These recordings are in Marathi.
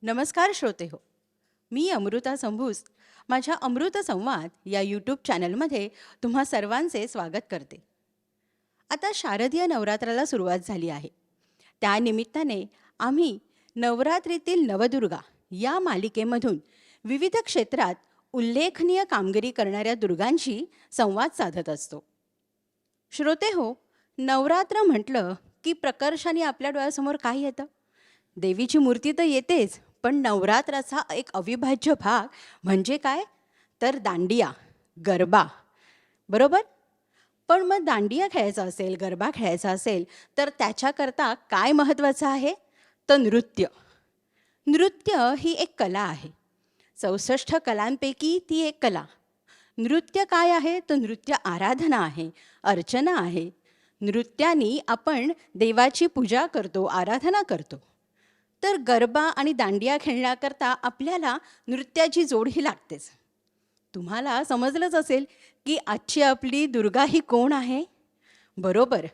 नमस्कार श्रोते हो, मी अमृता संभूस माझ्या अमृत संवाद या यूट्यूब चॅनलमध्ये तुम्हा सर्वांचे स्वागत करते. आता शारदीय नवरात्राला सुरुवात झाली आहे. त्यानिमित्ताने आम्ही नवरात्रीतील नवदुर्गा या मालिकेमधून विविध क्षेत्रात उल्लेखनीय कामगिरी करणाऱ्या दुर्गांशी संवाद साधत असतो. श्रोते हो, नवरात्र म्हटलं की प्रकर्षाने आपल्या डोळ्यासमोर काय येतं? देवीची मूर्ती तर येतेच, पण नवरात्राचा एक अविभाज्य भाग म्हणजे काय? तर दांडिया, गरबा. बरोबर? पण मग दांडिया खेळायचा असेल, गरबा खेळायचा असेल तर त्याच्याकरता काय महत्त्वाचं आहे? तर नृत्य. नृत्य ही एक कला आहे. 64 कलांपैकी ती एक कला. नृत्य काय आहे? तर नृत्य आराधना आहे, अर्चना आहे. नृत्यानी आपण देवाची पूजा करतो, आराधना करतो. तर गरबा आणि दांडिया खेळण्याकरता आपल्याला नृत्याची जोड ही लागतेच. तुम्हाला समजलंच असेल की आजची आपली दुर्गा ही कोण आहे? बरोबर,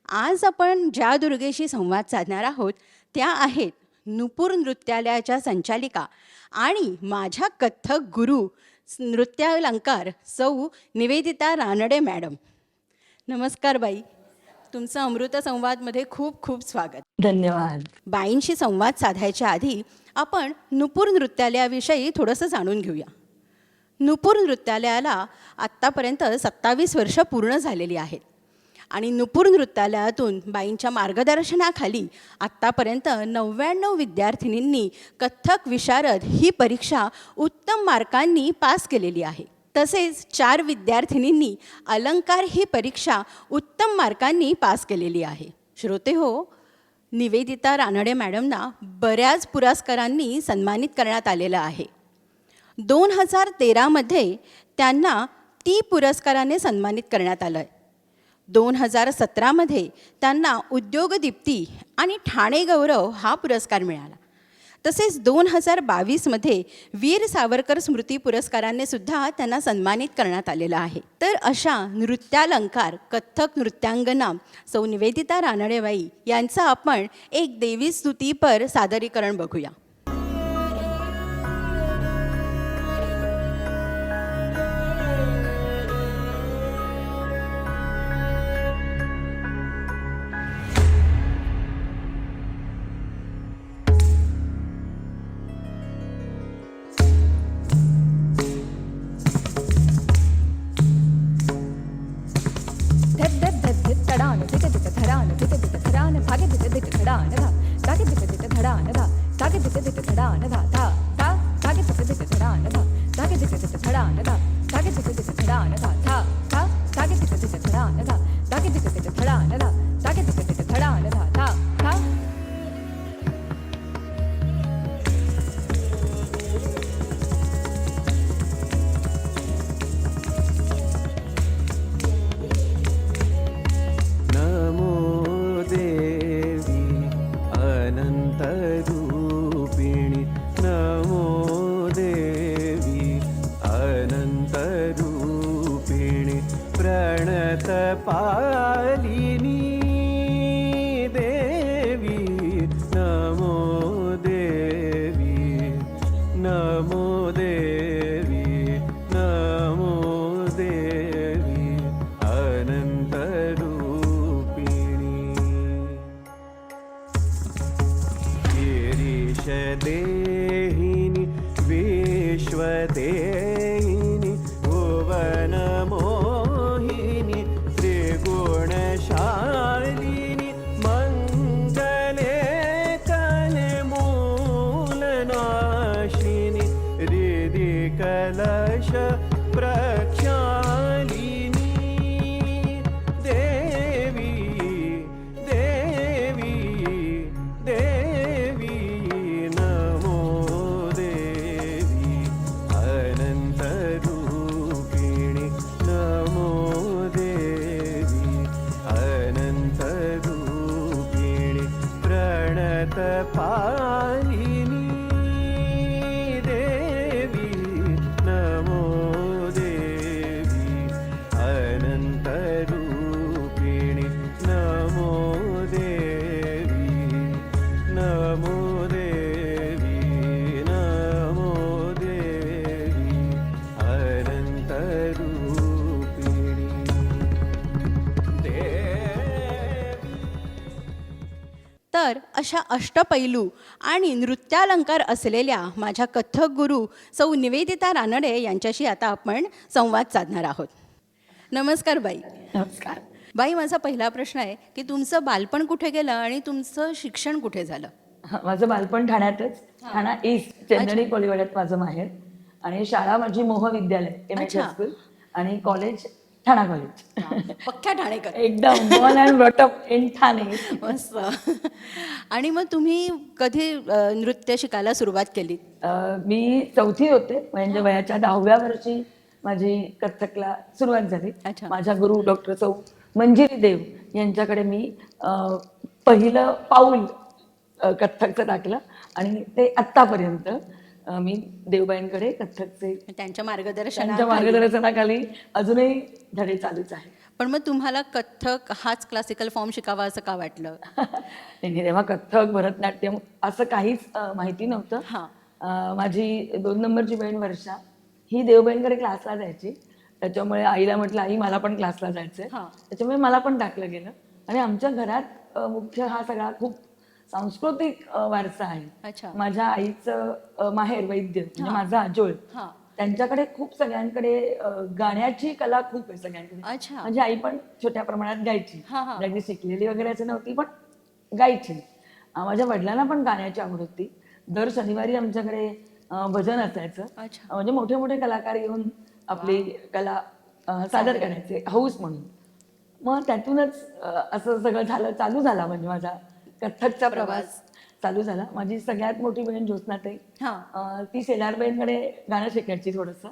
आज आपण ज्या दुर्गेशी संवाद साधणार आहोत त्या आहेत नुपूर नृत्यालयाच्या संचालिका आणि माझ्या कथ्थक गुरु नृत्यालंकार सौ निवेदिता रानडे मॅडम. नमस्कार बाई, तुमचं अमृत संवादमध्ये खूप खूप स्वागत. धन्यवाद. बाईंशी संवाद साधायच्या आधी आपण नुपूर नृत्यालयाविषयी थोडंसं जाणून घेऊया. नुपूर नृत्यालयाला आत्तापर्यंत 27 वर्ष पूर्ण झालेली आहेत आणि नुपूर नृत्यालयातून बाईंच्या मार्गदर्शनाखाली आत्तापर्यंत 99 विद्यार्थिनींनी कथ्थक विशारद ही परीक्षा उत्तम मार्कांनी पास केलेली आहे. तसेच 4 विद्यार्थिनींनी अलंकार ही परीक्षा उत्तम मार्कांनी पास केलेली आहे. श्रोते हो, निवेदिता रानडे मॅडमना बऱ्याच पुरस्कारांनी सन्मानित करण्यात आलेलं आहे. 2013मध्ये त्यांना ती पुरस्काराने सन्मानित करण्यात आलं आहे. 2017मध्ये त्यांना उद्योगदीप्ती आणि ठाणे गौरव हा पुरस्कार मिळाला. तसेच 2022मध्ये वीर सावरकर स्मृती पुरस्काराने सुद्धा त्यांना सन्मानित करण्यात आलेलं आहे. तर अशा नृत्यालंकार कथ्थक नृत्यांगना सौ निवेदिता रानडेबाई यांचं आपण एक देवी स्तुतीपर सादरीकरण बघूया. देहिनी विश्वदेहिनी भुवन मोहिनी त्रिगुण शा तर अशा अष्टपैलू आणि नृत्यालंकार असलेल्या माझ्या कथ्थक गुरु सौ निवेदिता रानडे यांच्याशी आता आपण संवाद साधणार आहोत. नमस्कार बाई. नमस्कार. बाई, माझा पहिला प्रश्न आहे की तुमचं बालपण कुठे गेलं आणि तुमचं शिक्षण कुठे झालं? माझं बालपण ठाण्यातच, ठाणा ईस्ट चंदणी कोळीवाड्यात माझं माहेर, आणि शाळा माझी मोह विद्यालय MH स्कूल, आणि कॉलेज ठाणा कॉलेज. पक्क्या ठाणेकर. एकदम born and brought up in Thane. मस्त. आणि मग तुम्ही कधी नृत्य शिकायला सुरुवात केली? मी 4थी होते, म्हणजे वयाच्या 10व्या वर्षी माझी कथ्थकला सुरुवात झाली. अच्छा. माझ्या गुरु डॉक्टर सौ मंजिरी देव यांच्याकडे मी पहिलं पाऊल कथ्थकचं टाकलं, आणि ते आत्तापर्यंत मी देवबाईंकडे कथ्थकचे त्यांच्या त्यांच्या मार्गदर्शनाखाली अजूनही धडे चालूच आहे. पण मग तुम्हाला कथ्थक हाच क्लासिकल फॉर्म शिकावा असं का वाटलं? त्यांनी तेव्हा कथ्थक भरतनाट्यम असं काहीच माहिती नव्हतं. माझी 2 नंबरची बहीण वर्षा ही देवबाईंकडे क्लासला जायची, त्याच्यामुळे आईला म्हटलं, आई मला पण क्लासला जायचंय. त्याच्यामुळे मला पण टाकलं गेलं. आणि आमच्या घरात मुख्य हा सगळा खूप सांस्कृतिक वारसा आहे. अच्छा. माझ्या आईचं माहेर वैद्य, म्हणजे माझा आजोळ, त्यांच्याकडे खूप सगळ्यांकडे गाण्याची कला खूप आहे सगळ्यांकडे. अच्छा. म्हणजे आई पण छोट्या प्रमाणात गायची, अगदी शिकलेली वगैरे असं नव्हती, पण गायची. माझ्या वडिलांना पण गाण्याची आवड होती. दर शनिवारी आमच्याकडे भजन असायचं. म्हणजे मोठे मोठे कलाकार येऊन आपली कला सादर करायचे हौस म्हणून. मग त्यातूनच असं सगळं चालू झाला, म्हणजे माझा कथ्थकचा प्रवास चालू झाला. माझी सगळ्यात मोठी बहीण ज्योत्स्नाताई, ती सेडारबाईंकडे गाणं शिकायची थोडंसं.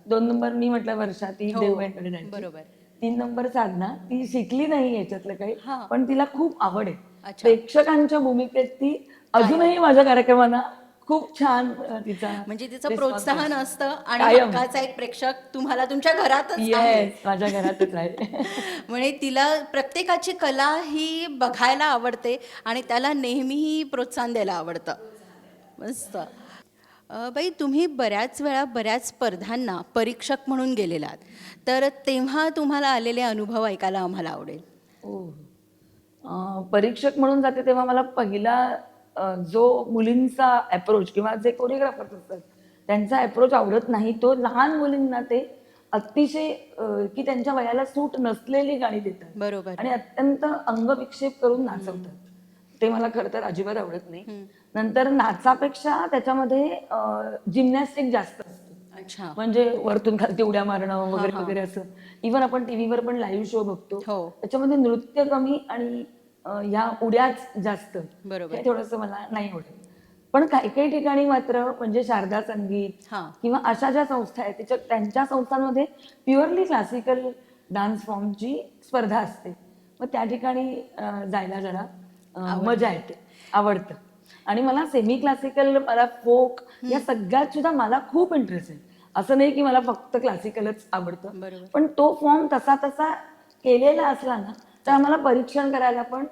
2 नंबर मी म्हटलं वर्षा, ती देवबाईंकडे जायची. 3 नंबर साधना, ती शिकली नाही याच्यातलं काही, पण तिला खूप आवड आहे प्रेक्षकांच्या भूमिकेत. ती अजूनही माझ्या कार्यक्रमांना खूप छान तिचा, म्हणजे तिचं प्रोत्साहन असतं, आणि हक्काचा एक प्रेक्षक तुम्हाला तुमच्या घरातच आहे. माझ्या घरातच आहे. म्हणजे तिला प्रत्येकाची कला ही बघायला आवडते आणि त्याला नेहमीही प्रोत्साहन द्यायला आवडतं. मस्त. बाई, तुम्ही बऱ्याच वेळा बऱ्याच स्पर्धांना परीक्षक म्हणून गेलेलात, तर तेव्हा तुम्हाला आलेले अनुभव ऐकायला आम्हाला आवडेल. परीक्षक म्हणून जाते तेव्हा मला पहिला जो मुलींचा अप्रोच किंवा जे कोरिओग्राफर्स असतात त्यांचा अप्रोच आवडत नाही. तो लहान मुलींना ते अतिशय की त्यांच्या वयाला सूट नसलेली गाणी देतात. बरोबर. आणि अत्यंत अंगविक्षेप करून नाचवतात. ते मला खरं तर अजिबात आवडत नाही. नंतर नाचापेक्षा त्याच्यामध्ये जिम्नॅस्टिक जास्त असतं. म्हणजे वरतून खालती उड्या मारणं वगैरे वगैरे असं. इव्हन आपण टीव्हीवर पण लाईव्ह शो बघतो, त्याच्यामध्ये नृत्य कमी आणि ह्या उड्याच जास्त. हे थोडंसं मला नाही आवडत. पण काही काही ठिकाणी मात्र, म्हणजे शारदा संगीत किंवा अशा ज्या संस्था आहेत त्यांच्या संस्थांमध्ये प्युअरली क्लासिकल डान्स फॉर्मची स्पर्धा असते. मग त्या ठिकाणी जायला जरा मजा येते, आवडतं. आणि मला सेमी क्लासिकल, मला फोक, या सगळ्यात सुद्धा मला खूप इंटरेस्ट आहे. असं नाही की मला फक्त क्लासिकलच आवडतं, पण तो फॉर्म तसा केलेला असला ना तर आम्हाला परीक्षण करायला पण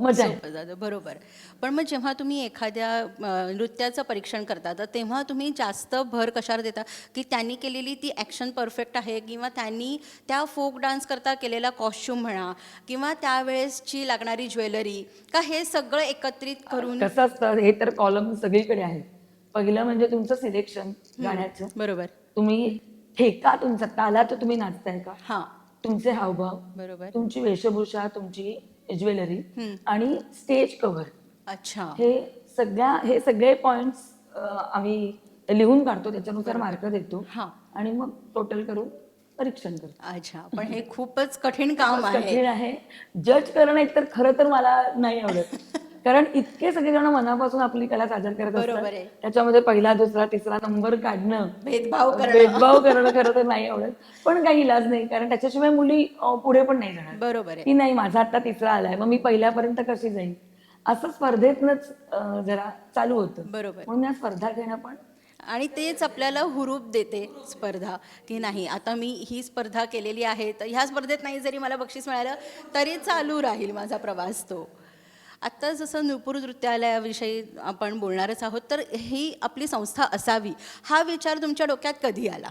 मजा येते. बरोबर. पण मग जेव्हा तुम्ही एखाद्या नृत्याचं परीक्षण करता, तर तेव्हा तुम्ही जास्त भर कशावर देता, की त्यांनी केलेली ती ॲक्शन परफेक्ट आहे, किंवा त्यांनी त्या फोक डान्स करता केलेला कॉस्ट्युम म्हणा, किंवा त्यावेळेसची लागणारी ज्वेलरी, का हे सगळं एकत्रित करून? कसं असतं, हे तर कॉलम सगळीकडे आहे. पहिलं म्हणजे तुमचं सिलेक्शन गाण्याचं. बरोबर. तुम्ही ठेका तुमचा, तालात तुम्ही नाचताय का, तुमचे हावभाव, बरोबर, तुमची वेशभूषा, तुमची ज्वेलरी, आणि स्टेज कव्हर. हे सगळे पॉइंट्स आम्ही लिहून काढतो, त्याच्यानुसार मार्क देतो, आणि मग टोटल करून परीक्षण करतो. अच्छा. पण हे खूपच कठीण काम आहे. जज करणं एकतर खरं तर मला नाही आवडत. कारण इतके सगळेजण मनापासून आपली कला सादर करत असतात, त्याच्यामध्ये पहिला, दुसरा, तिसरा नंबर काढणं, भेदभाव करणं खरं तर नाही आवडत. पण काही इलाज नाही, कारण त्याच्याशिवाय मुली पुढे पण नाही जाणार. बरोबर. की नाही, माझा आता तिसरा आलाय, मग मी पहिल्यापर्यंत कशी जाईल, असं स्पर्धेतनच जरा चालू होतं. बरोबर. म्हणून या स्पर्धा घेणं पण, आणि तेच आपल्याला हुरूप देते स्पर्धा, की नाही आता मी ही स्पर्धा केलेली आहे, तर ह्या स्पर्धेत नाही जरी मला बक्षीस मिळालं तरी चालू राहील माझा प्रवास तो. आत्ता जसं नूपुर नृत्यालयाविषयी आपण बोलणारच आहोत, तर ही आपली संस्था असावी हा विचार तुमच्या डोक्यात कधी आला?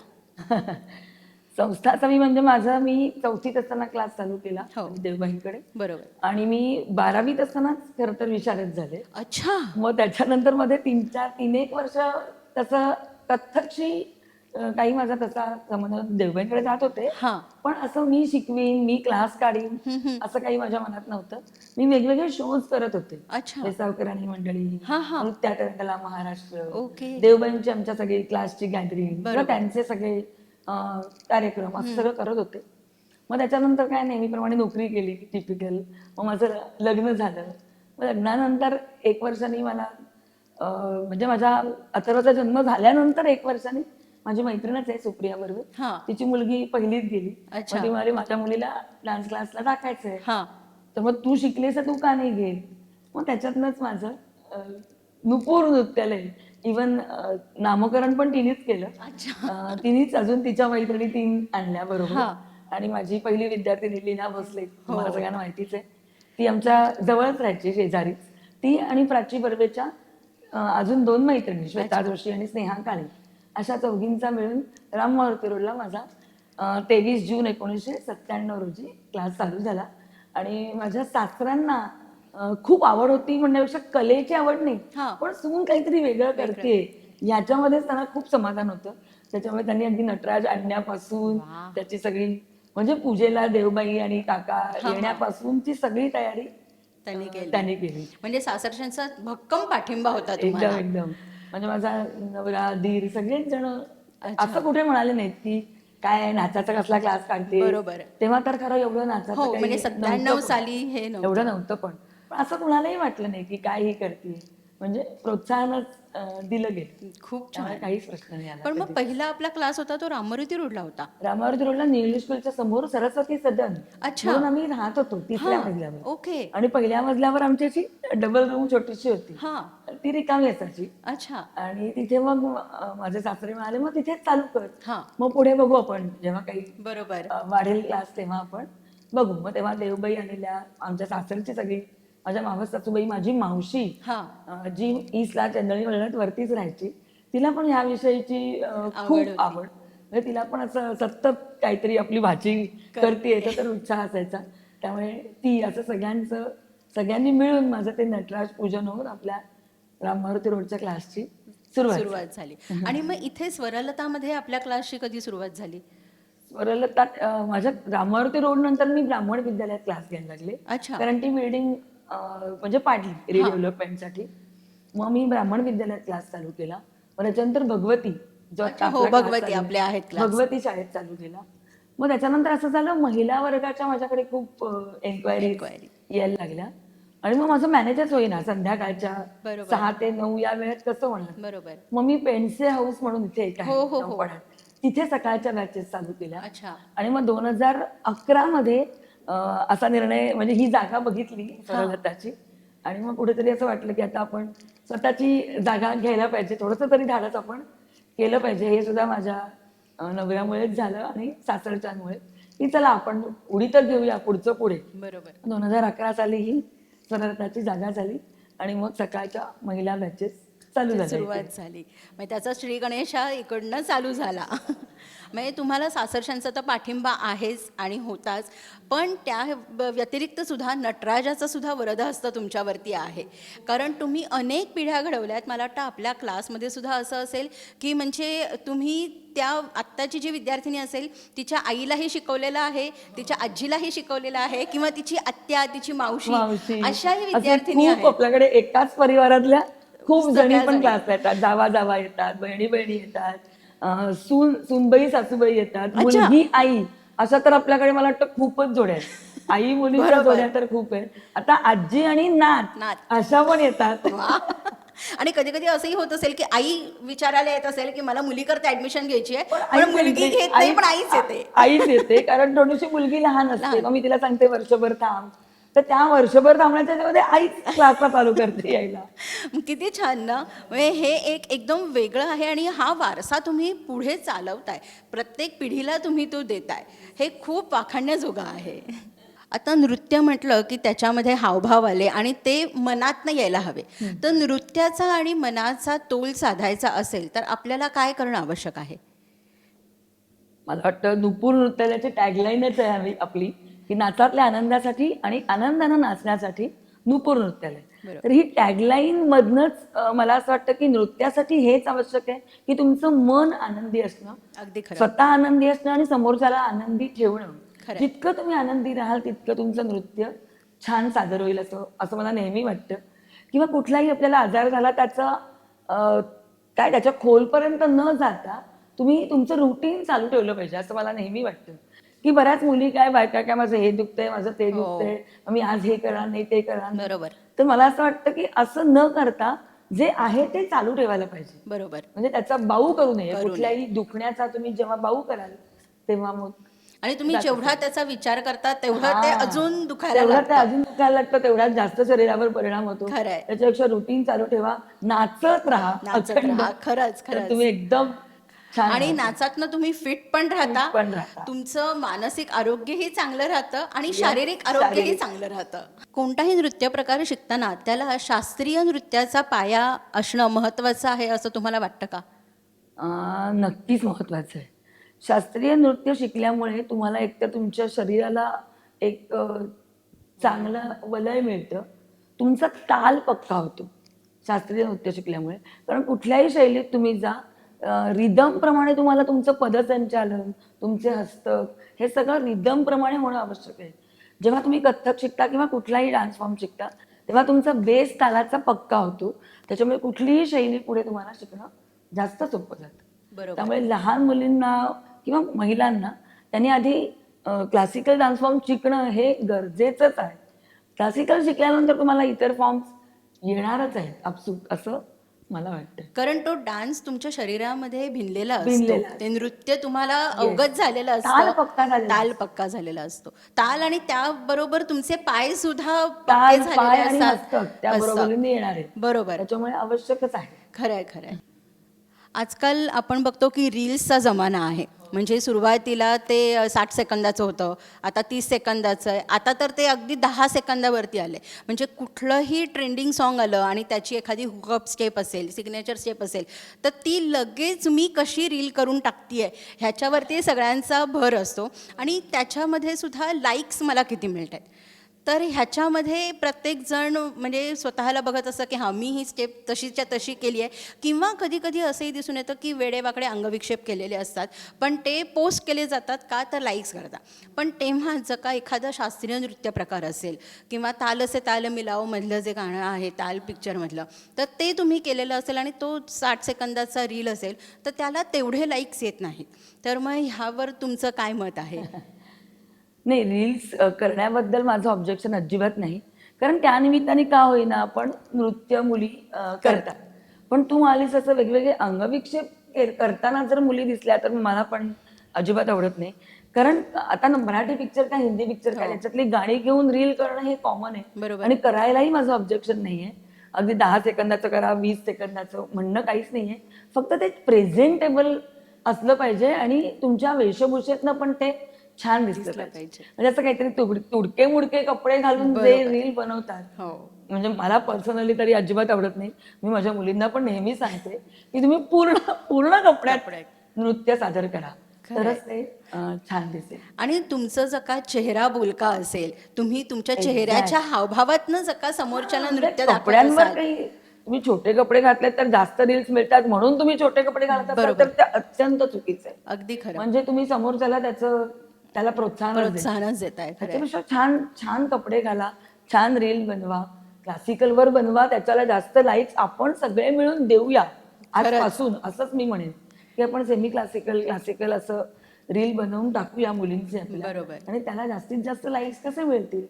संस्थाचा मी म्हणजे मी 4थीत असताना क्लास चालू केला हो. देवबाईंकडे. बरोबर. आणि मी 12वीत असतानाच खरं तर विशारद झाले. अच्छा. मग त्याच्यानंतर मध्ये 3-1 वर्ष तसं कथ्थकशी काही माझा तसा संबंध देवबाईंकडे जात होते. हां. पण असं मी शिकवीन, मी क्लास काढीन असं काही माझ्या मनात नव्हतं. मी वेगवेगळे शोज करत होते. अच्छा. वेसावकर आणि मंडळी, हां, हां. नृत्यातला महाराष्ट्र, ओके. देवबाईंची आमच्या सगळी क्लासची गॅदरिंग किंवा बरोबर. त्यांचे सगळे कार्यक्रम असं सगळं करत होते. मग त्याच्यानंतर काय नेहमीप्रमाणे नोकरी केली टिपिकल. मग माझं लग्न झालं. मग लग्नानंतर 1 वर्षांनी मला म्हणजे माझ्या अथर्वचा जन्म झाल्यानंतर 1 वर्षांनी माझी मैत्रीणच आहे सुप्रिया बरोबर. हां. तिची मुलगी 1लीत गेली. अच्छा. मग ती म्हणाली माझ्या मुलीला डान्स क्लासला टाकायचंय. हां. तर मग तू शिकलीस तर तू का नाही घेईल. मग त्याच्यातनंच माझं नुपूर नृत्यालय इवन नामकरण पण तिनेच केलं. अच्छा. तिनेच अजून तिच्या मैत्रिणी 3 आणल्या बरोबर. हां. आणि माझी पहिली विद्यार्थिनी लीना भोसले तुम्हाला हो. सगळ्यांना माहितीच आहे. ती आमच्या जवळच राहायची शेजारीच. ती आणि प्राची बर्वेच्या अजून 2 मैत्रिणी श्वेता जोशी आणि स्नेहा काळे अशा चौघींचा मिळून राम मारुती रोडला माझा 23 जून 1997 रोजी क्लास चालू झाला. आणि माझ्या सासऱ्यांना खूप आवड होती म्हणण्यापेक्षा कलेची आवड नाही, हां. पण सून काहीतरी वेगळं करते याच्यामध्येच त्यांना खूप समाधान होतं. त्याच्यामुळे त्यांनी अगदी नटराज आणण्यापासून वाह. त्याची सगळी म्हणजे पूजेला देवबाई आणि काका हां. येण्यापासूनची सगळी तयारी त्यांनी केली. म्हणजे सासरच्यांचा भक्कम पाठिंबा होता एकदम तुम्हाला. एकदम म्हणजे माझा नवरा दीर सगळेच जण असं कुठे म्हणाले नाहीत की काय नाचाचा कसला क्लास काढते. बरोबर. तेव्हा तर खरं एवढं नाचाचं हो, काही म्हणजे नव्हतं 97 पण. साली हे एवढं नव्हतं. नव्हतं पण असं कुणालाही वाटलं नाही की काय ही करते. म्हणजे प्रोत्साहनच दिलं गेलं. खूप त्यामुळे छान. काहीच प्रश्न नाही आला पण मग कधी. पहिला आपला क्लास होता तो राममारुती रोडला होता. रामावती रोडला इंग्लिश स्कूलच्या समोर सरस्वती सदन अच्छा. म्हणून आम्ही राहत होतो 3ऱ्या हां. मजल्यावर. ओके. आणि पहिल्या मजल्यावर आमची अशी डबल रूम छोटीशी होती. हां. ती रिकामी असायची. अच्छा. आणि तिथे मग माझे सासरे म्हणाले मग तिथेच चालू कर. हां. मग पुढे बघू आपण जेव्हा काही बरोबर. वाढेल क्लास तेव्हा आपण बघू. मग तेव्हा देवबाई आलेल्या आमच्या सासरची सगळी माझ्या मावस सासूबाई माझी मावशी हां. जी ईस्टला चंदळी वळणात वरतीच राहायची. तिला पण ह्या विषयीची आवड खूप होती. आवड. म्हणजे तिला पण असं सतत काहीतरी आपली भाची करते याचा तर उत्साह असायचा. त्यामुळे ती असं सगळ्यांनी मिळून माझं ते नटराज पूजन होऊन आपल्या राम मारुती रोडच्या क्लासची सुरुवात झाली. आणि मग इथे स्वरलतामध्ये आपल्या क्लासची कधी सुरुवात झाली? स्वरलता माझ्या राम मारुती रोड नंतर मी ब्राह्मण विद्यालयात क्लास घ्यायला लागले. अच्छा. कारण ती बिल्डिंग म्हणजे पाडली रिडेव्हलपमेंटसाठी. मग मी ब्राह्मण विद्यालयात क्लास चालू केला. मग त्याच्यानंतर भगवती जो आता हो, आपला class भगवती चालू आहे, आपले आहेत क्लास. भगवती शाळेत चालू केला. मग त्याच्यानंतर असं झालं महिला वर्गाच्या माझ्याकडे खूप एन्क्वायरी Enquiry. यायला लागल्या. आणि मग माझं मॅनेजच होईना संध्याकाळच्या बरोबर. 6 ते 9 या वेळेत कसं होणार. बरोबर. मग मी पेन्से हाऊस म्हणून इथे एक हो, हो, आहे हो. चौपाळ्यात. तिथे सकाळच्या बॅचेस चालू केल्या. अच्छा. आणि मग 2011 मध्ये असा निर्णय म्हणजे ही जागा बघितली स्वरलताची. आणि मग कुठेतरी असं वाटलं की आता आपण स्वतःची जागा घ्यायला पाहिजे. थोडंसं तरी धाडस आपण केलं पाहिजे. हे सुद्धा माझ्या नवऱ्यामुळेच झालं आणि सासरच्यांमुळे की चला आपण उडी तर घेऊया पुढचं पुढे. बरोबर. 2011 साली ही स्वरलताची जागा झाली. आणि मग सकाळच्या महिला बॅचेस चालू झाल्या इथे. सुरुवात झाली. मग त्याचा श्री गणेश हा इकडनं चालू झाला. म्हणजे तुम्हाला सासरच्यांचा तर पाठिंबा आहेच आणि होताच, पण त्या व्यतिरिक्त सुद्धा नटराजाचा सुद्धा वरदहस्त तुमच्यावरती आहे. कारण तुम्ही अनेक पिढ्या घडवल्यात. मला वाटतं आपल्या क्लासमध्ये सुद्धा असं असेल की म्हणजे तुम्ही त्या आत्ताची जी विद्यार्थिनी असेल तिच्या आईलाही शिकवलेलं आहे, तिच्या आजीलाही शिकवलेलं आहे किंवा तिची आत्या, तिची मावशी अशाही असे विद्यार्थिनी खूप आहेत. आपल्याकडे एकाच परिवारातल्या खूप जणी सगळ्या पण जणी. क्लासला येतात. जावा येतात, बहिणी येतात, सूनबाई सासूबाई येतात, अच्छा. मुलगी आई अशा तर आपल्याकडे मला वाटतं खूपच जोड्या आहेत. आई मुलीच्या बरोबर. जोड्या तर खूप आहेत. आता आजी आणि नात नात. अशा पण येतात. वा. आणि कधी कधी असंही होत असेल की आई विचारायला येत असेल की मला मुलीकरता ऍडमिशन घ्यायची आहे, पण मुलगी घेत नाही, पण आईच येते. आईच येते कारण थोडीशी मुलगी लहान असते. मग मी तिला सांगते वर्षभर थांब. तर त्या वर्षभर थांबण्याच्या ह्याच्यामध्ये आईच क्लासला चालू करते यायला. किती छान ना. म्हणजे हे एक एकदम वेगळं आहे आणि हा वारसा तुम्ही पुढे चालवताय, प्रत्येक पिढीला तुम्ही तो देताय, हे खूप वाखाणण्याजोगं आहे. आता नृत्य म्हटलं की त्याच्यामध्ये हावभाव आले आणि ते मनातनं यायला हवे. तर नृत्याचा आणि मनाचा तोल साधायचा असेल तर आपल्याला काय करणं आवश्यक आहे? मला वाटतं नुपूर नृत्याची टॅगलाईनच आहे आपली, की नाचातल्या आनंदासाठी आणि आनंदानं नाचण्यासाठी नुपूर नृत्यालय. तर ही टॅगलाईन मधनच मला असं वाटतं की नृत्यासाठी हेच आवश्यक आहे की तुमचं मन आनंदी असणं, अगदी खरं. स्वतः आनंदी असणं आणि समोरच्याला आनंदी ठेवणं. जितकं तुम्ही आनंदी राहाल तितकं तुमचं नृत्य छान सादर होईल असं असं मला नेहमी वाटतं. किंवा कुठलाही आपल्याला आजार झाला त्याचा काय त्याच्या खोलपर्यंत न जाता तुम्ही तुमचं रुटीन चालू ठेवलं पाहिजे असं मला नेहमी वाटतं. की बऱ्याच मुली काय बायका काय माझं हे दुखतंय, माझं ते दुखतंय, मी आज हे करणार नाही ते करणार नाही. बरोबर. तर मला असं वाटतं की असं न करता जे आहे ते चालू ठेवायला पाहिजे. बरोबर. म्हणजे त्याचा बाऊ करू नये. कुठल्याही दुखण्याचा तुम्ही जेव्हा बाऊ कराल तेव्हा मग आणि तुम्ही जेवढा त्याचा विचार करता तेवढं ते अजून दुखायला तेवढं ते लागतं. अजून दुखायला लागतं, तेवढ्यात जास्त शरीरावर परिणाम होतो. खरंय. त्याच्यापेक्षा रुटीन चालू ठेवा, नाचत राहा, नाचत अखंड. राहा. खरंच तर खरंच. तुम्ही एकदम छान आणि राहता. नाचातनं तुम्ही फिट पण राहता, पण राहता. तुमचं मानसिक आरोग्यही चांगलं राहतं आणि शारीरिक आरोग्यही चांगलं राहतं. कोणताही नृत्य प्रकार शिकताना त्याला शास्त्रीय नृत्याचा पाया असणं महत्वाचं आहे असं तुम्हाला वाटतं का? नक्कीच महत्वाचं आहे. शास्त्रीय नृत्य शिकल्यामुळे तुम्हाला एकतर तुमच्या शरीराला एक चांगलं वलय मिळतं, तुमचा ताल पक्का होतो शास्त्रीय नृत्य शिकल्यामुळे. कारण कुठल्याही शैलीत तुम्ही जा, रिदम प्रमाणे तुम्हाला तुमचं पदसंचालन, तुमचे हस्तक हे सगळं रिदम प्रमाणे होणं आवश्यक आहे. जेव्हा तुम्ही कथ्थक शिकता किंवा कुठलाही डान्स फॉर्म शिकता तेव्हा तुमचा बेस तालाचा पक्का होतो. त्याच्यामुळे कुठलीही शैली पुढे तुम्हाला शिकणं जास्त सोपं जातं. बरोबर. त्यामुळे लहान मुलींना किंवा महिलांना त्यांनी आधी क्लासिकल डान्स फॉर्म शिकणं हे गरजेचंच आहे. क्लासिकल शिकल्यानंतर तुम्हाला इतर फॉर्म्स येणारच आहेत आपसूक असं मला वाटतं. कारण तो डान्स तुमच्या शरीरामध्ये भिनलेला भिनलेला असतो. असतो. ते नृत्य तुम्हाला अवगत झालेलं ताल असतं. पक्का झालेला ताल पक्का झालेला असतो. ताल आणि त्याबरोबर तुमचे पाय सुद्धा ताल, पक्के पाय झालेले आणि असतात. हस्तक त्या बरोबरीने येणार आहे. बरोबर. त्याच्यामुळे आवश्यकच आहे. खरंय खरंय. आजकाल आपण बघतो की रील्सचा जमाना आहे. म्हणजे सुरुवातीला ते 60 सेकंदाचं होतं, आता 30 सेकंदाचं आहे, आता तर ते अगदी 10 सेकंदावरती आले. म्हणजे कुठलंही ट्रेंडिंग सॉन्ग आलं आणि त्याची एखादी हुकअप स्टेप असेल, सिग्नेचर स्टेप असेल, तर ती लगेच मी कशी रील करून टाकते ह्याच्यावरती सगळ्यांचा भर असतो. आणि त्याच्यामध्ये सुद्धा लाईक्स मला किती मिळत आहेत. तर ह्याच्यामध्ये प्रत्येकजण म्हणजे स्वतःला बघत असतं की हां मी ही स्टेप तशीच्या तशी केली आहे. किंवा कधी कधी असंही दिसून येतं की वेडेवाकडे अंगविक्षेप केलेले असतात, पण ते पोस्ट केले जातात का तर लाईक्स करतात. पण तेव्हा जर का एखादा शास्त्रीय नृत्य प्रकार असेल किंवा ताल से ताल मिलावमधलं जे गाणं आहे ताल पिक्चरमधलं, तर ते तुम्ही केलेलं असेल आणि तो 60 सेकंदाचा रील असेल तर त्याला तेवढे लाईक्स येत नाहीत. तर मग ह्यावर तुमचं काय मत आहे? नाही, रील्स करण्याबद्दल माझं ऑब्जेक्शन अजिबात नाही. कारण त्यानिमित्ताने का होईना आपण नृत्य मुली करतात. पण तू म्हणालीस असं वेगवेगळे अंगविक्षेप करताना जर मुली दिसल्या तर मला पण अजिबात आवडत नाही. कारण आता मराठी पिक्चर काय हिंदी पिक्चर काय त्याच्यातली गाणी घेऊन रील करणं हे कॉमन आहे. बरोबर. आणि करायलाही माझं ऑब्जेक्शन नाहीये. अगदी 10 सेकंदाचं करा, 20 सेकंदाचं म्हणणं काहीच नाहीये. फक्त ते प्रेझेंटेबल असलं पाहिजे आणि तुमच्या वेशभूषेतनं पण ते छान दिसलं पाहिजे. म्हणजे असं काहीतरी तुडके मुडके कपडे घालून जे रील बनवतात, हो, म्हणजे मला पर्सनली तरी अजिबात आवडत नाही. मी माझ्या मुलींना पण नेहमी सांगते की तुम्ही पूर्ण कपड्यात नृत्य सादर करा, तरच ते छान दिसेल. आणि तुमचं जर का चेहरा बोलका असेल, तुम्ही तुमच्या चेहऱ्याच्या हावभावातनं जर का समोरच्याला नृत्य दाखवत कपड्यांवर असाल, काही तुम्ही छोटे कपडे घातले तर जास्त रील्स मिळतात म्हणून तुम्ही छोटे कपडे घालत असाल तर ते अत्यंत चुकीचं आहे. अगदी खरं. म्हणजे तुम्ही समोरच्याला त्याला प्रोत्साहनच देत आहे. त्याच्यापेक्षा छान छान कपडे घाला, छान रील बनवा, क्लासिकलवर बनवा, त्याच्याला जास्त लाईक्स आपण सगळे मिळून देऊया आजपासून. असंच मी म्हणेन की आपण सेमी क्लासिकल असं रील बनवून टाकूया मुलींचे आपल्या. बरोबर. आणि त्याला जास्तीत जास्त लाईक्स कसे मिळतील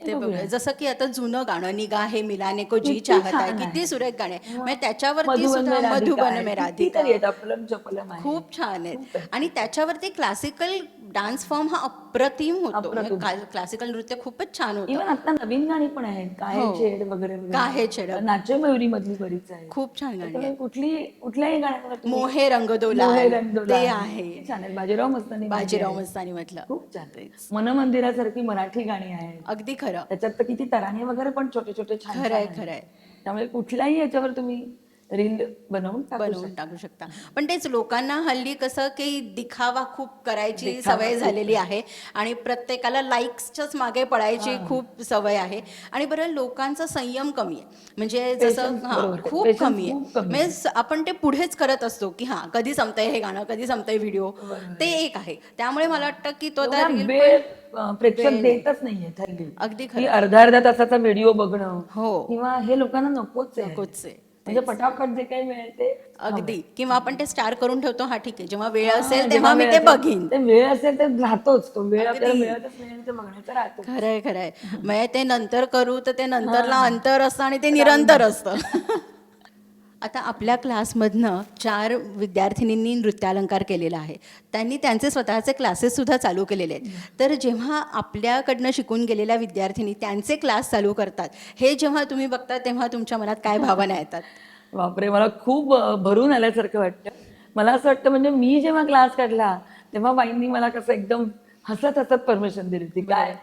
ते बघूया. जसं की आता जुनं गाणं निगा हे मिलाने को जी चाहत आहे, किती सुरेख गाणे. म्हणजे त्याच्यावरती सुद्धा मधुबन में राधिका खूप छान आहेत. आणि त्याच्यावरती क्लासिकल डान्स फॉर्म हा अप्रतिम होतो. क्लासिकल नृत्य खूपच छान होतं. इव्हन आता नवीन गाणी पण आहेत, काय छेड वगैरे काहे छेड, नाचे मयुरी मधली बरीच आहे. खूप छान गाणी आहेत. कुठल्याही गाण्यावर मोहे रंगदोला ते आहे, छान आहे. बाजीराव मस्तानी म्हटलं खूप छान. मनमंदिरासारखी मराठी गाणी आहेत. अगदी खरं. त्याच्यात तर किती तराने वगैरे पण छोटे छोटे छान खरंय खरंय. त्यामुळे कुठल्याही याच्यावर तुम्ही रील बनवून टाकू बनवून टाकू शकता. पण तेच लोकांना हल्ली कसं की दिखावा खूप करायची सवय झालेली आहे आणि प्रत्येकाला लाईक्सच्याच मागे पळायची खूप सवय आहे. आणि बरं लोकांचा संयम कमी आहे, म्हणजे जसं Patience, हां बरोबर. खूप Patience कमी खूप आहे. कमी म्हणजे आपण ते पुढेच करत असतो की हां कधी संपतंय हे गाणं, कधी संपतंय व्हिडिओ, ते एक आहे. त्यामुळे मला वाटतं की तो एवढा आता रील वेळ पण प्रेक्षक वेळ नाही. देतच नाहीये हल्ली, अगदी की खरं. अर्धा तासाचा व्हिडिओ बघणं हो, किंवा हे लोकांना नकोच आहे. नकोच आहे म्हणजे तेच. पटापट जे काही मिळेल ते हवंय. अगदी. किंवा आपण ते स्टार करून ठेवतो, हा ठीक आहे, जेव्हा वेळ हा, असेल जेव्हा तेव्हा मी वेळ ते असेल बघीन. ते वेळ असेल ते राहतोच, तो वेळ आपल्याला अगदी. मिळतच नाही आणि ते बघण्याचं राहतोच. खरंय खरंय. म्हणजे ते नंतर करू तर ते नंतरला हा. अंतर असतं आणि ते निरंतर असतं. आता आपल्या क्लासमधनं 4 विद्यार्थिनींनी नृत्यालंकार केलेला आहे. त्यांनी त्यांचे स्वतःचे क्लासेससुद्धा चालू केलेले आहेत. तर जेव्हा आपल्याकडनं शिकून गेलेल्या विद्यार्थिनी त्यांचे क्लास चालू करतात, हे जेव्हा तुम्ही बघता तेव्हा तुमच्या मनात काय भावना येतात? बापरे, मला खूप भरून आल्यासारखं वाटतं. मला असं वाटतं म्हणजे मी जेव्हा क्लास काढला तेव्हा बाईंनी मला कसं एकदम हसत हसत परमिशन दिली होती, काय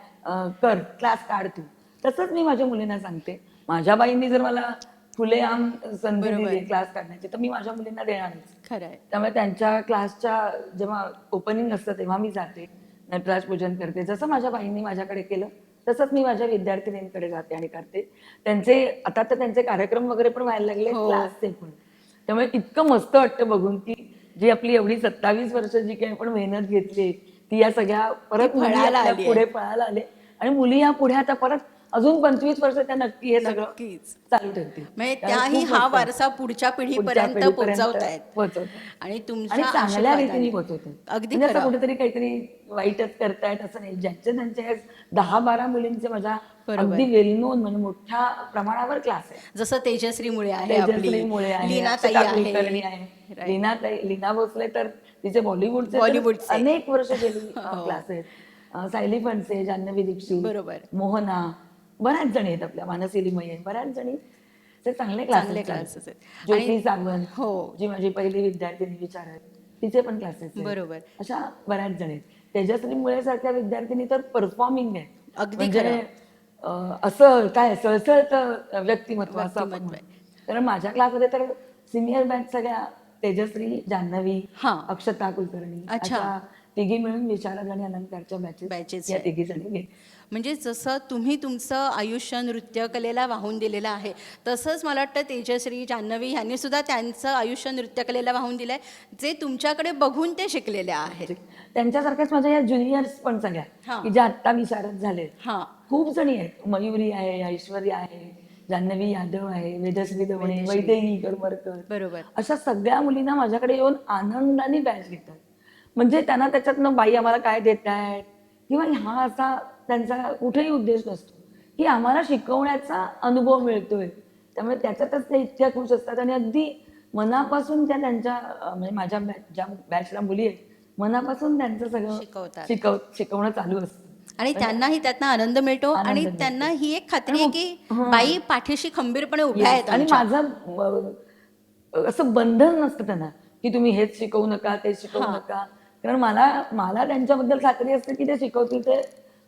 कर, क्लास काढ तू. तसंच मी माझ्या मुलींना सांगते. माझ्या बाईंनी जर मला खुलेआम संधी बरोबर. दिली क्लास काढण्याची तर मी माझ्या मुलींना देणारच. खरंय. त्यामुळे त्यांच्या क्लासच्या जेव्हा ओपनिंग असतं तेव्हा मी जाते, नटराज पूजन करते. जसं माझ्या बाईंनी माझ्याकडे केलं तसंच मी माझ्या विद्यार्थिनींकडे जाते आणि करते. त्यांचे आता तर त्यांचे कार्यक्रम वगैरे पण व्हायला लागले, हो. क्लासचे पण. त्यामुळे इतकं मस्त वाटतं बघून, की जी आपली एवढी 27 वर्ष जी काही आपण मेहनत घेतली ती या सगळ्या परत मुली फळाला आपल्या आली आहे. पुढे पळायला आले आणि मुली या पुढे आता परत अजून 25 वर्ष त्या नक्की हे सगळं नक्कीच. चालू ठेवतील. म्हणजे त्यामुळे त्याही खूप हा मस्त वारसा पुढच्या पुढच्या पिढीपर्यंत पिढीपर्यंत पोहोचवतायत. पोहोचवतात. आणि आणि तुमच्या चांगल्या रीतीने आशीर्वादाने. पोहोचवतात. अगदी म्हणजे असं खरं. कुठेतरी काहीतरी वाईटच करतायत असं नाही. ज्यांचे त्यांचे 10-12 मुलींचे माझ्या बरोबर. अगदी वेल नोन म्हणजे मोठ्या प्रमाणावर क्लास आहे. जसं तेजश्री मुळे आहे आपली, तेजश्री मुळे आहे, लीनाताई अक्षता आहे. कुलकर्णी आहे, राईट. लीना भोसले तर तिचे बॉलिवूडचे तर बॉलिवूडचे. अनेक वर्ष गेली हो. क्लास आहेत. सायली फणसे, जान्हवी दीक्षित, बरोबर. मोहना, बऱ्याच जणी आहेत आपल्या, मानसी लिमये, बऱ्याच जणी ते चांगले चांगले क्लासेस क्लासेस आहेत. ज्योती आणि सावंत, हो. जी माझी पहिली विद्यार्थिनी विचारत, तिचे पण क्लासेस आहेत. बरोबर. अशा बऱ्याच जणी आहेत. तेजश्री मुळे सारख्या विद्यार्थिनी तर परफॉर्मिंग आहे. अगदी म्हणजे खरं. असं काय सळसळतं व्यक्तिमत्व असं आपण व्यक्तिमत्व आहे. म्हणू. कारण माझ्या क्लासमध्ये तर सिनियर बॅच सगळ्या तेजश्री, जान्हवी, हां. अक्षता कुलकर्णी अच्छा. अशा तिघी मिळून विशारद आणि अलंकारच्या बॅचेस बॅचेस या आहेत. तिघी जणी घेत. म्हणजे जसं तुम्ही तुमचं आयुष्य नृत्यकलेला वाहून दिलेलं आहे, तसंच मला वाटतं तेजश्री, जान्हवी ह्यांनी सुद्धा त्यांचं आयुष्य नृत्यकलेला वाहून दिलंय, जे तुमच्याकडे बघून ते शिकलेले आहेत. त्यांच्यासारख्याच माझ्या या ज्युनियर्स पण सगळ्या हां. की ज्या आत्ता विशारद झाले, हां. खूप जणी आहेत. मयुरी आहे, ऐश्वर्या आहे, जान्हवी यादव आहे, वेदश्री दवणे, वेदश्री. वैदेही करमरकर, बरोबर. अशा सगळ्या मुलींना माझ्याकडे येऊन आनंदाने बॅच घेतात. म्हणजे त्यांना त्याच्यातनं बाई आम्हाला काय देत आहेत किंवा हा असा त्यांचा कुठेही उद्देश नसतो, की आम्हाला शिकवण्याचा अनुभव मिळतोय. त्यामुळे त्याच्यातच ते इतक्या खुश असतात आणि अगदी मनापासून त्या त्यांच्या म्हणजे माझ्या ज्या बॅचला मुली आहेत मनापासून त्यांचं सगळं शिकवतात. शिकवणं चालू असतं. आणि त्यांनाही त्यातनं आनंद मिळतो आणि आनंद त्यांना मिळतो. ही एक खात्री आहे की हां. बाई पाठीशी खंबीरपणे उभ्या आहेत आणि आमच्या. माझं असं बंधन नसतं त्यांना, की तुम्ही हेच शिकवू नका, तेच शिकवू हां. नका. कारण मला त्यांच्याबद्दल खात्री असते, की ते शिकवतील ते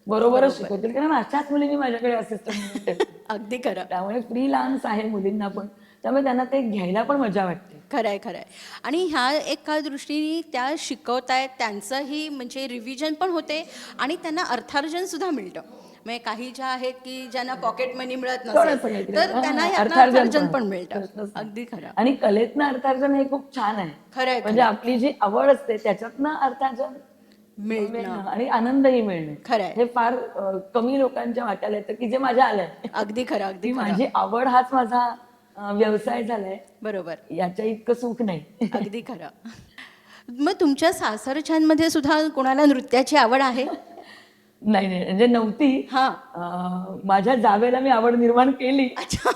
बरोबरच बरोबर. शिकवतील. कारण अशाच मुली मी माझ्याकडे असिस्टंट म्हणून ठेवते. अगदी खरं. त्यामुळे फ्रीलान्स आहे मुलींना पण. त्यामुळे त्यांना ते घ्यायला पण मजा वाटते. खरंय खरंय. आणि ह्या एका दृष्टीने त्या शिकवतायत, त्यांचंही म्हणजे रिव्हिजन पण होते आणि त्यांना अर्थार्जन सुद्धा मिळतं. म्हणजे काही ज्या आहेत की ज्यांना पॉकेट मनी मिळत नसेल, थोडंसं काहीतरी. तर त्यांना हां, ह्यातनं अर्थार्जन अर्थार्जन पण पण मिळतं. प्रश्नच नाही. अगदी खरं. आणि कलेतनं अर्थार्जन हे खूप छान आहे. खरंय म्हणजे खरंय. आपली जी आवड असते त्याच्यातनं अर्थार्जन मिळणं. आणि आनंदही मिळणे खरंय. हे फार कमी लोकांच्या वाट्याला येतं, की जे माझ्या आलंय. अगदी खरं, अगदी की खरं. माझी आवड हाच माझा व्यवसाय झालाय, बरोबर. याच्या इतकं सुख नाही. अगदी खरं. मग तुमच्या सासरच्यांमध्ये सुद्धा कोणाला नृत्याची आवड आहे? नाही नाही म्हणजे नव्हती. हां. माझ्या जावेला मी आवड निर्माण केली अच्छा.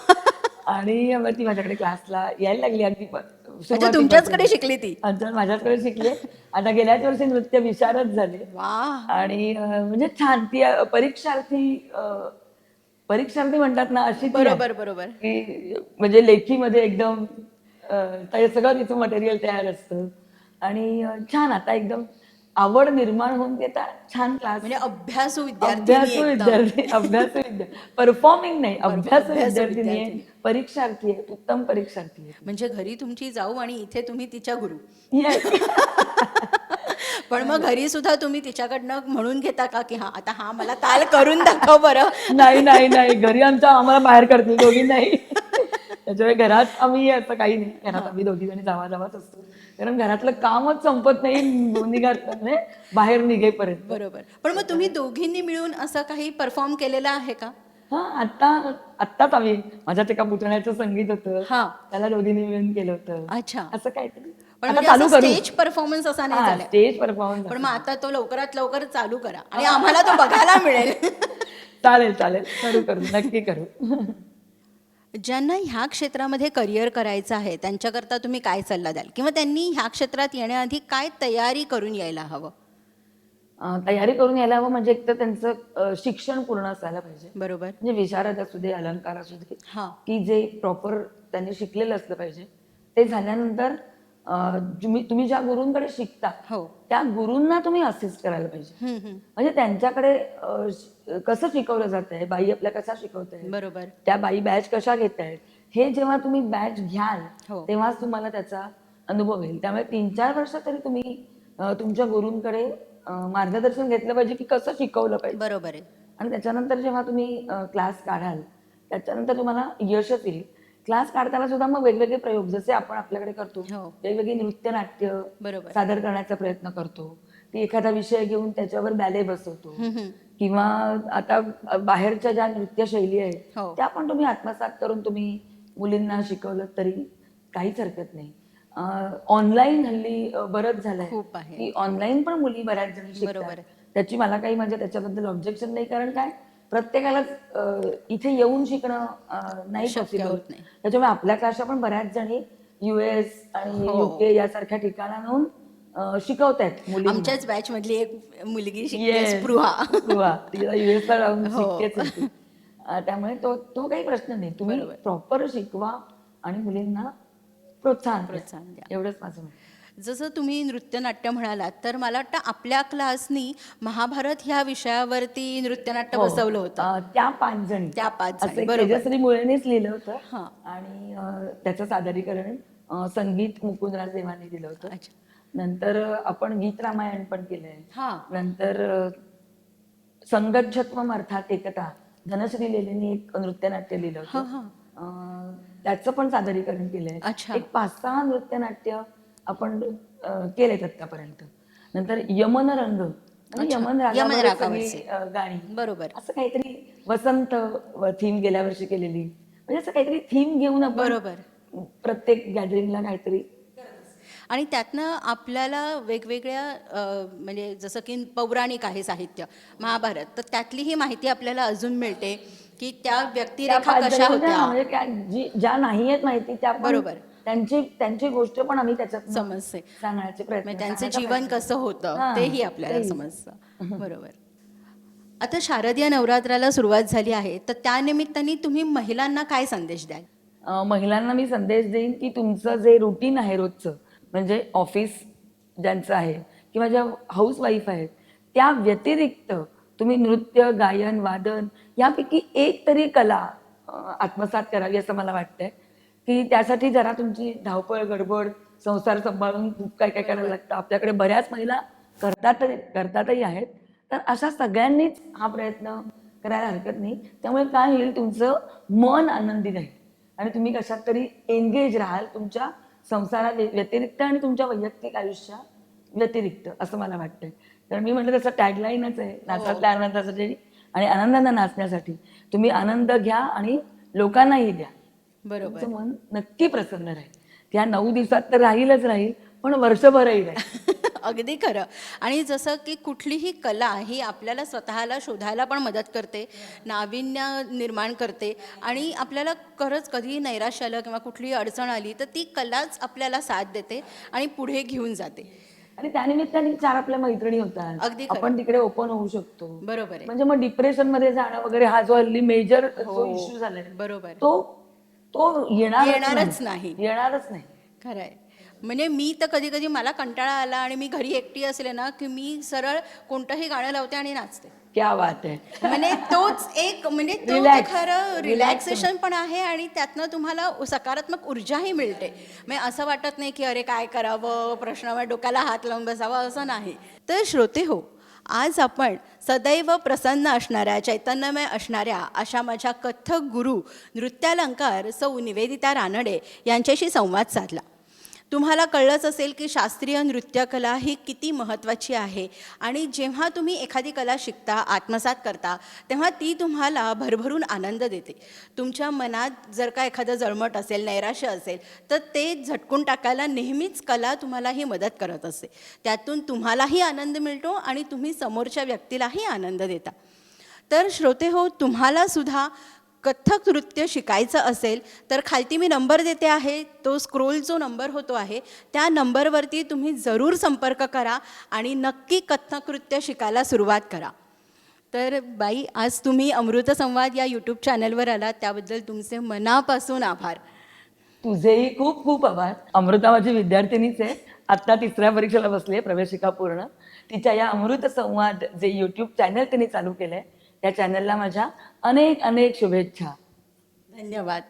आणि मग ती माझ्याकडे क्लासला यायला लागली अगदी म्हणजे सुरुवातीपासून. तुमच्याचकडे शिकली ती? माझ्याचकडे शिकले. आता गेल्याच वर्षी नृत्य विशारद झाले. वाह! आणि म्हणजे छान ती परीक्षार्थी म्हणतात ना अशी ती आहे. बरोबर, बरोबर. की म्हणजे लेखीमध्ये एकदम सगळं तिचं मटेरियल तयार असतं आणि छान आता एकदम आवड निर्माण होऊन देता छान क्लास म्हणजे अभ्यासू विद्यार्थी अभ्यासू विद्यार्थी परफॉर्मिंग नाही, अभ्यासू अभ्यासू विद्यार्थिनी आहे, विद्यार्थिनी. परीक्षार्थी आहे, उत्तम परीक्षार्थी आहे. म्हणजे घरी तुमची जाऊ आणि इथे तुम्ही तिच्या गुरु. Yes. पण मग घरी सुद्धा तुम्ही तिच्याकडनं म्हणून घेता का की आता हा मला ताल करून दाखव बरं? नाही नाही नाही, घरी आम्हाला बाहेर काढतील दोघी नाही. त्याच्यामुळे घरात आम्ही असं काही नाही, घरात आम्ही दोघी जणी जावाच असतो, कारण घरातलं कामच संपत नाही दोन्ही घातलं बाहेर निघेपर्यंत. बरोबर. पण मग तुम्ही दोघींनी मिळून असं काही परफॉर्म केलेलं आहे का? हा, आत्ताच आम्ही माझ्यात एका पुतण्याचं संगीत होतं, हा. त्याला दोघींनी मिळून केलं होतं. अच्छा. असं काहीतरी पण आता म्हणजे चालू असं करू. स्टेज परफॉर्मन्स असा नाही झालाय. स्टेज परफॉर्मन्स पण मग आता तो लवकरात लवकर चालू करा आणि आम्हाला तो बघायला मिळेल. चालेल चालेल, करू नक्की करू. ज्यांना ह्या क्षेत्रामध्ये करिअर करायचं आहे त्यांच्याकरता तुम्ही काय सल्ला द्याल, किंवा त्यांनी ह्या क्षेत्रात येण्याआधी काय तयारी करून यायला हवं? तयारी करून यायला हवं म्हणजे एक तर त्यांचं शिक्षण पूर्ण असायला पाहिजे. बरोबर. म्हणजे विशारद असू दे, अलंकार असू दे, हा. की जे प्रॉपर त्यांनी शिकलेलं असलं पाहिजे. ते झाल्यानंतर तुम्ही ज्या गुरूंकडे शिकता हो. त्या गुरूंना तुम्ही असिस्ट करायला पाहिजे. म्हणजे त्यांच्याकडे कसं शिकवलं जात आहे, बाई आपल्या कशा शिकवत आहे, बरोबर. त्या बाई बॅच कशा घेत आहेत, हे जेव्हा तुम्ही बॅच घ्याल हो. तेव्हाच तुम्हाला त्याचा अनुभव येईल. त्यामुळे 3-4 वर्ष तरी तुम्ही तुमच्या गुरूंकडे मार्गदर्शन घेतलं पाहिजे की कसं शिकवलं पाहिजे. बरोबर आहे. आणि त्याच्यानंतर जेव्हा तुम्ही क्लास काढाल त्याच्यानंतर तुम्हाला यशच येईल. क्लास काढताना सुद्धा मग वेगवेगळे प्रयोग जसे आपण आपल्याकडे करतो, हो. वेगवेगळी नृत्य नाट्य बरोबर. सादर करण्याचा प्रयत्न करतो, ती एखादा विषय घेऊन त्याच्यावर बॅले बसवतो, किंवा आता बाहेरच्या ज्या नृत्य शैली आहेत हो. त्या पण तुम्ही आत्मसात करून तुम्ही मुलींना शिकवलं तरी काहीच हरकत नाही. ऑनलाईन हल्ली बरंच झालंय खूप आहे. की ऑनलाईन पण मुली बऱ्याच जणी बरोबर शिकतात. आहे. त्याची मला काही म्हणजे त्याच्याबद्दल ऑब्जेक्शन नाही, कारण काय प्रत्येकालाच इथे येऊन शिकणं नाही शक्य पॉसिबल होत नाही. त्याच्यामुळे आपल्या क्लासच्या पण बऱ्याच जणी US आणि हो. UK यासारख्या ठिकाणाहून शिकवतायत मुली. आमच्याच बॅच मधली एक मुलगी शिकते, स्पृहा. तिला US ला राहून हो. शिकतेच ती. त्यामुळे तो काही प्रश्न नाही, तुम्ही बरोबर. प्रॉपर शिकवा आणि मुलींना प्रोत्साहन द्या. एवढंच माझं म्हणणं. जसं तुम्ही नृत्यनाट्य म्हणालात तर मला वाटतं आपल्या क्लासनी महाभारत ह्या विषयावरती नृत्यनाट्य हो. बसवलं होतं. त्या 5 जणी त्या 5 असं जणी. एक बरोबर. तेजश्री मुळेनेच लिहिलं होतं. हां. आणि त्याचं सादरीकरण संगीत मुकुंदराज देवानी दिलं होतं. अच्छा. नंतर आपण गीत रामायण पण केलंय. हां. नंतर संगच्छत्वम अर्थात एकता धनश्री लेलेनी एक नृत्यनाट्य लिहिलं हां, होतं. हां. त्याचं पण सादरीकरण केलंय. अच्छा. एक 5-6 नृत्यनाट्य आपण केलेत आतापर्यंत. नंतर यमन रंग आणि अच्छा. यमन यमन रागावर रागावरचे. सगळी गाणी. बरोबर. असं काहीतरी वसंत थीम गेल्या वर्षी केलेली, म्हणजे असं काहीतरी थीम घेऊन आपण बरोबर. प्रत्येक गॅदरिंगला काहीतरी. आणि त्यातनं आपल्याला वेगवेगळ्या म्हणजे जसं की पौराणिक आहे साहित्य महाभारत, तर त्यातली ही माहिती आपल्याला अजून मिळते की त्या व्यक्तिरेखा कशा होत्या. म्हणजे ज्या नाही आहेत माहिती त्या पण बरोबर. त्यांची गोष्ट पण आम्ही त्याच्यात समजते. सांगण्याचे प्रयत्न, म्हणजे त्यांचं सांगण्याचा जीवन प्रयत्न कसं होतं हां, तेही आपल्याला तेही. समजतं. बरोबर. आता शारदीय नवरात्राला सुरुवात झाली आहे, तर त्यानिमित्ताने तुम्ही महिलांना काय संदेश द्याल? महिलांना मी संदेश देईन की तुमचं जे रुटीन आहे रोजचं, म्हणजे ऑफिस ज्यांचं आहे किंवा ज्या हाऊसवाईफ आहेत त्या व्यतिरिक्त तुम्ही नृत्य, गायन, वादन यापैकी एक तरी कला आत्मसात करावी असं मला वाटतंय. की त्यासाठी जरा तुमची धावपळ, गडबड, संसार सांभाळून खूप काय काय करायला लागतं. आपल्याकडे बऱ्याच महिला करतातही आहेत. तर अशा सगळ्यांनीच हा प्रयत्न करायला हरकत नाही. त्यामुळे काय होईल, तुमचं मन आनंदी राहील आणि तुम्ही कशात तरी एंगेज राहाल तुमच्या संसारा व्यतिरिक्त आणि तुमच्या वैयक्तिक आयुष्या व्यतिरिक्त, असं मला वाटतंय. कारण मी म्हटलं तसं टॅगलाईनच आहे नाचातल्या आनंदासाठी आणि आनंदानं नाचण्यासाठी. तुम्ही आनंद घ्या आणि लोकांनाही द्या. बरोबर. तुमचं मन नक्की प्रसन्न राहील. त्या 9 दिवसात तर राहीलच राहील, पण वर्षभरही राहील. अगदी खरं. आणि जसं की कुठलीही कला ही आपल्याला स्वतःला शोधायला पण मदत करते, नाविन्य निर्माण करते आणि आपल्याला खरंच कधी नैराश्य आलं किंवा कुठलीही अडचण आली तर ती कलाच आपल्याला साथ देते आणि पुढे घेऊन जाते. आणि त्यानिमित्ताने 4 आपल्या मैत्रिणी होतात. अगदी खरं. आपण तिकडे ओपन होऊ शकतो. बरोबर आहे. म्हणजे मग डिप्रेशन मध्ये जाणं वगैरे हा जो हल्ली मेजर जो हो. इश्यू झालाय बरोबर. तो येणारच येणारच नाही. येणारच नाही. खरं आहे. म्हणजे मी तर कधी कधी मला कंटाळा आला आणि मी घरी एकटी असले ना की मी सरळ कोणतंही गाणं लावते आणि नाचते. क्या बात आहे. म्हणजे तोच एक म्हणजे तो Relax. खरं Relax. रिलॅक्सेशन पण आहे आणि त्यातनं तुम्हाला सकारात्मक ऊर्जाही मिळते. म्हणजे असं वाटत नाही की अरे काय करावं, प्रश्नावर डोक्याला हात लावून बसावा, असं नाही. तर श्रोते हो, आज आपण सदैव प्रसन्न असणाऱ्या, चैतन्यमय असणाऱ्या अशा माझ्या कथ्थक गुरु, नृत्यालंकार सौ निवेदिता रानडे यांच्याशी संवाद साधला. तुम्हाला कळलंच असेल की शास्त्रीय नृत्यकला ही किती महत्त्वाची आहे आणि जेव्हा तुम्ही एखादी कला शिकता, आत्मसात करता, तेव्हा ती तुम्हाला भरभरून आनंद देते. तुमच्या मनात जर का एखादं जळमट असेल, नैराश्य असेल, तर ते झटकून टाकायला नेहमीच कला तुम्हालाही मदत करत असते. त्यातून तुम्हालाही आनंद मिळतो आणि तुम्ही समोरच्या व्यक्तीलाही आनंद देता. तर श्रोते हो, तुम्हाला सुद्धा कथ्थक नृत्य शिकायचं असेल तर खालती मी नंबर देते आहे, तो स्क्रोल जो नंबर होतो आहे त्या नंबरवरती तुम्ही जरूर संपर्क करा आणि नक्की कथ्थक नृत्य शिकायला सुरुवात करा. तर बाई, आज तुम्ही अमृत संवाद या यूट्यूब चॅनलवर आलात त्याबद्दल तुमचे मनापासून आभार. तुझेही खूप खूप आभार. अमृता माझी विद्यार्थिनीच आहे, आत्ता 3ऱ्या परीक्षेला बसली आहे, प्रवेशिका पूर्ण. तिच्या या अमृत संवाद जे यूट्यूब चॅनल तिने चालू केलंय, त्या चॅनलला माझ्या अनेक अनेक शुभेच्छा. धन्यवाद.